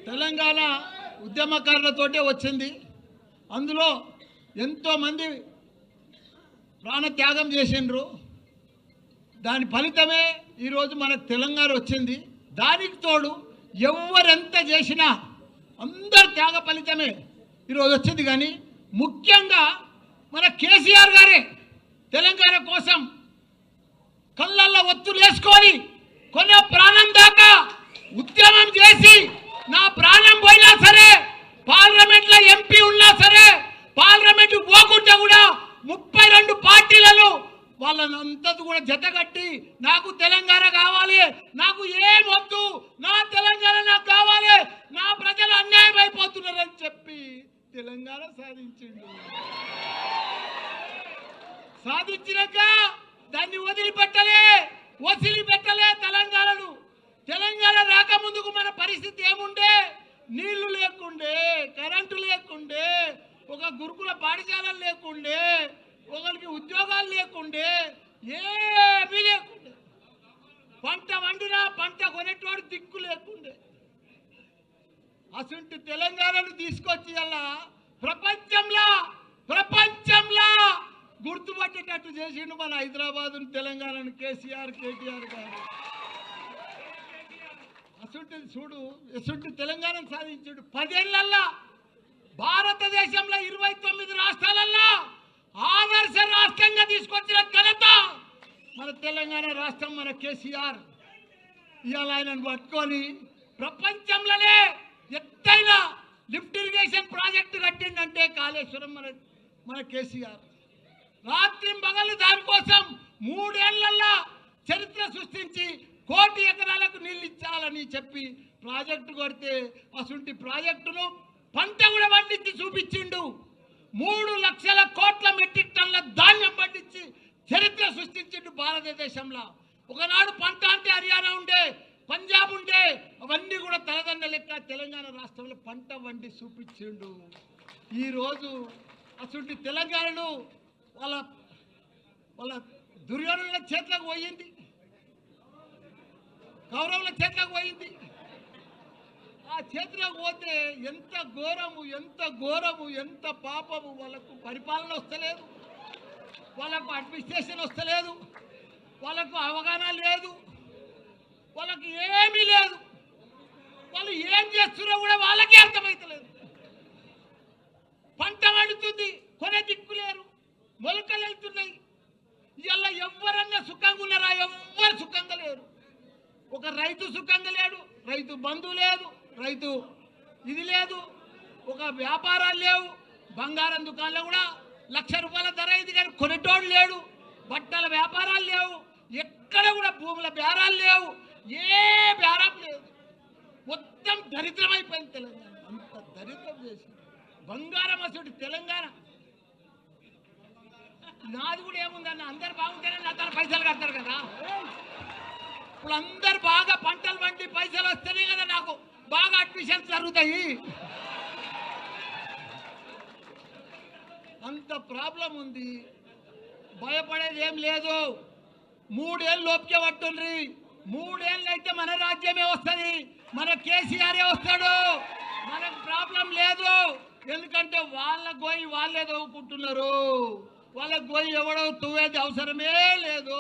తెలంగాణ ఉద్యమకారులతోటే వచ్చింది. అందులో ఎంతోమంది ప్రాణత్యాగం చేసిండ్రు. దాని ఫలితమే ఈరోజు మనకు తెలంగాణ వచ్చింది. దానికి తోడు ఎవరెంత చేసినా అందరు త్యాగ ఫలితమే ఈరోజు వచ్చింది. కానీ ముఖ్యంగా మన కేసీఆర్ గారే తెలంగాణ కోసం కళ్ళల్లో ఒత్తులు వేసుకొని కొన్న ప్రాణం దాకా ఉద్యమం చేసి నా ప్రాణం పోయినా సరే, పార్లమెంట్లో ఎంపీ ఉన్నా సరే, పార్లమెంట్ పోకుండా కూడా 32 పార్టీలలో వాళ్ళంతా కూడా జతగట్టి నాకు తెలంగాణ కావాలి, నాకు ఏం వద్దు, నా తెలంగాణ నాకు కావాలి, నా ప్రజలు అన్యాయం అయిపోతున్నారని చెప్పి తెలంగాణ సాధించినాక దాన్ని వదిలిపెట్టలే తెలంగాణను. తెలంగాణ రాకముందుకు మన పరిస్థితి ఏముండే? నీళ్లు లేకుండే, కరెంటు లేకుండే, ఒక గురుకుల పాఠశాలలు లేకుండే, ఒకరికి ఉద్యోగాలు లేకుండే, ఏమీ లేకుండే. పంట వండినా పంట కొనేటోడు దిక్కు లేకుండే. అసలు తెలంగాణను తీసుకొచ్చి అలా ప్రపంచంలో గుర్తుపట్టేటట్టు చేసిండు మన హైదరాబాద్ తెలంగాణను కేసీఆర్ కేటీఆర్ గారు. అసలు తెలంగాణను సాధించాడు. 10 ఏళ్లల్లో భారతదేశంలో 29 రాష్ట్రాలలో ఆదర్శ రాష్ట్రంగా తీసుకొచ్చిన ఘనత మన తెలంగాణ రాష్ట్రం, మన కేసీఆర్. ఇవాళ ఆయనను పట్టుకొని ప్రపంచంలోనే ఎత్తైన లిఫ్ట్ ఇరిగేషన్ ప్రాజెక్టు కట్టిందంటే కాళేశ్వరం మన కేసీఆర్. రాత్రి పగలు దానికోసం 3 ఏళ్లలో చరిత్ర సృష్టించి 1 కోటి ఎకరాలకు నీళ్ళు ఇచ్చాలని చెప్పి ప్రాజెక్టు కొడితే అసలు ప్రాజెక్టును పంట కూడా పండించి చూపించిండు. 3 లక్షల కోట్ల మెట్రిక్ టన్నుల ధాన్యం పండించి చరిత్ర సృష్టించిండు భారతదేశంలో. ఒకనాడు పంట అంటే హర్యానా ఉండే, పంజాబ్ ఉండే, అవన్నీ కూడా తలదండ లెక్క తెలంగాణ రాష్ట్రంలో పంట వండి చూపించిండు. ఈరోజు అసలు తెలంగాణను వాళ్ళ దుర్యోధనుల చేతులకు పోయింది, కౌరవుల చేతులకు పోయింది. ఆ చేతులకు పోతే ఎంత ఘోరము ఎంత పాపము. వాళ్ళకు పరిపాలన వస్తలేదు, వాళ్ళకు అడ్మినిస్ట్రేషన్ వస్తలేదు, వాళ్ళకు అవగాహన లేదు, వాళ్ళకి ఏమీ లేదు. వాళ్ళు ఏం చేస్తున్నారో కూడా వాళ్ళకే అర్థమవుతలేదు. పంట వండుతుంది, కొనే దిక్కు లేరు, మొలకలు వెళ్తున్నాయి. ఇలా ఎవరన్నా సుఖంగా ఉన్నారా? ఎవ్వరు సుఖంగా లేరు. ఒక రైతు సుఖంగా లేడు, రైతు బంధువు లేదు, రైతు ఇది లేదు, ఒక వ్యాపారాలు లేవు. బంగారం దుకాణంలో కూడా 1,00,000 రూపాయల ధర ఇది కానీ కొనేటోడు లేడు. బట్టల వ్యాపారాలు లేవు, ఎక్కడ కూడా భూముల బేరాలు లేవు, ఏ బేరం లేదు. మొత్తం దరిద్రం అయిపోయింది తెలంగాణ. అంత దరిద్రం చేసి బంగారం అసలు తెలంగాణ. నాది కూడా ఏముందన్న, అందరు బాగుంటేనే నా తన పైసలు కడతారు కదా. ఇప్పుడు అందరు బాగా పంటలు పండి పైసలు వస్తేనే కదా నాకు బాగా అడ్మిషన్స్ జరుగుతాయి. అంత ప్రాబ్లం ఉంది. భయపడేది ఏం లేదు. 3 ఏళ్ళు లోపుకే పట్టుండ్రి. 3 ఏళ్ళు అయితే మన రాజ్యమే వస్తుంది, మన కేసీఆరే వస్తాడు. మనకు ప్రాబ్లం లేదు. ఎందుకంటే వాళ్ళ గోయి వాళ్ళే తవ్వుకుంటున్నారు. వాళ్ళ గోయి ఎవడో తవ్వేది అవసరమే లేదు.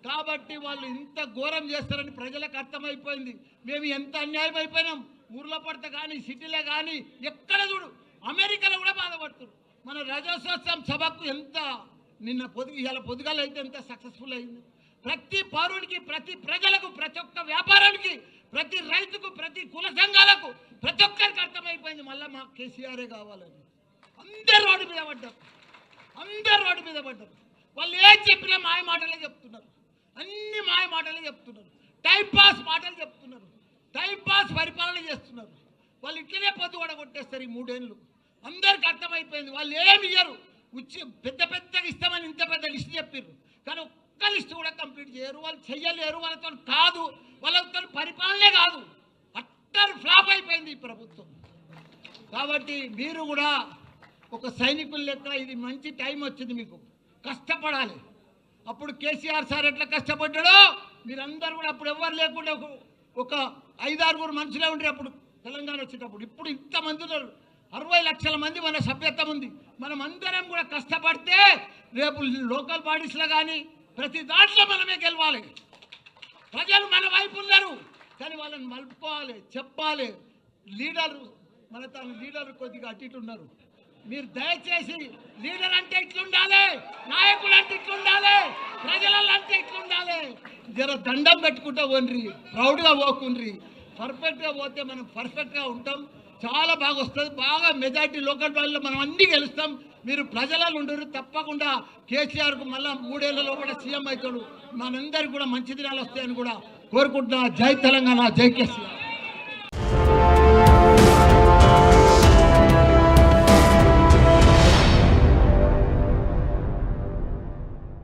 కాబట్టి వాళ్ళు ఇంత ఘోరం చేస్తారని ప్రజలకు అర్థమైపోయింది. మేము ఎంత అన్యాయం అయిపోయినాం. ఊర్లో పడితే కానీ, సిటీలో కానీ, ఎక్కడ చూడు, అమెరికాలో కూడా బాధపడుతున్నారు. మన రజోత్సవం సభకు ఎంత ఇలా పొద్దుగాలు అయితే ఎంత సక్సెస్ఫుల్ అయింది. ప్రతి పౌరుడికి, ప్రతి ప్రజలకు, ప్రతి ఒక్క వ్యాపారానికి, ప్రతి రైతుకు, ప్రతి కుల సంఘాలకు, ప్రతి ఒక్కరికి అర్థమైపోయింది మళ్ళీ మా కేసీఆరే కావాలని. అందరు రోడ్డు మీద పడ్డారు. వాళ్ళు ఏం చెప్పినా మాయ మాటలే చెప్తున్నారు, అన్ని మాయ మాటలే చెప్తున్నారు, టైంపాస్ మాటలు చెప్తున్నారు, టైంపాస్ పరిపాలన చేస్తున్నారు. వాళ్ళు ఇట్లనే పొద్దు కూడా కొట్టేస్తారు ఈ 3 ఏళ్ళు. అందరికి అర్థమైపోయింది. వాళ్ళు ఏమి ఇయ్యరు. పెద్దగా ఇస్తామని ఇంత పెద్ద లిస్ట్ చెప్పారు, కానీ ఒక్క లిస్ట్ కూడా కంప్లీట్ చేయరు. వాళ్ళు చెయ్యలేరు. వాళ్ళతో కాదు, వాళ్ళతో పరిపాలనే కాదు. అట్టర్ ఫ్లాప్ అయిపోయింది ఈ ప్రభుత్వం. కాబట్టి మీరు కూడా ఒక సైనికుల లెక్క ఇది మంచి టైం వచ్చింది, మీకు కష్టపడాలి. అప్పుడు కేసీఆర్ సార్ ఎట్లా కష్టపడ్డాడో మీరందరూ కూడా అప్పుడు ఎవరు లేకుండా ఒక 5-6 మనుషులే ఉండే అప్పుడు తెలంగాణ వచ్చేటప్పుడు. ఇప్పుడు ఇంతమంది ఉన్నారు, 60 లక్షల మంది మన సభ్యత్వం ఉంది. మనం అందరం కూడా కష్టపడితే రేపు లోకల్ బాడీస్లో కానీ ప్రతి దాంట్లో మనమే గెలవాలి. ప్రజలు మన వైపు ఉన్నారు, కానీ వాళ్ళని మలుపుకోవాలి, చెప్పాలి. మన తన లీడర్ కొద్దిగా అటు ఇటు ఉన్నారు. మీరు దయచేసి లీడర్ అంటే ఇట్లుండాలి, నాయకుడు అంటే ఇట్లుండాలి, ప్రజలలో అంటే ఇట్లుండాలి. జర దండం పెట్టుకుంటా పోండ్రి, ప్రౌడ్గా పోకుండ్రి. పర్ఫెక్ట్గా పోతే మనం పర్ఫెక్ట్గా ఉంటాం, చాలా బాగా వస్తుంది. బాగా మెజార్టీ లోకల్ బాడీలో మనం అన్నీ గెలుస్తాం. మీరు ప్రజలలో ఉండరు. తప్పకుండా కేసీఆర్కు మళ్ళీ 3 ఏళ్లలో కూడా సీఎం అవుతాడు. మనందరికీ కూడా మంచి దినాలు వస్తాయని కూడా కోరుకుంటున్నా. జై తెలంగాణ, జై కేసీఆర్.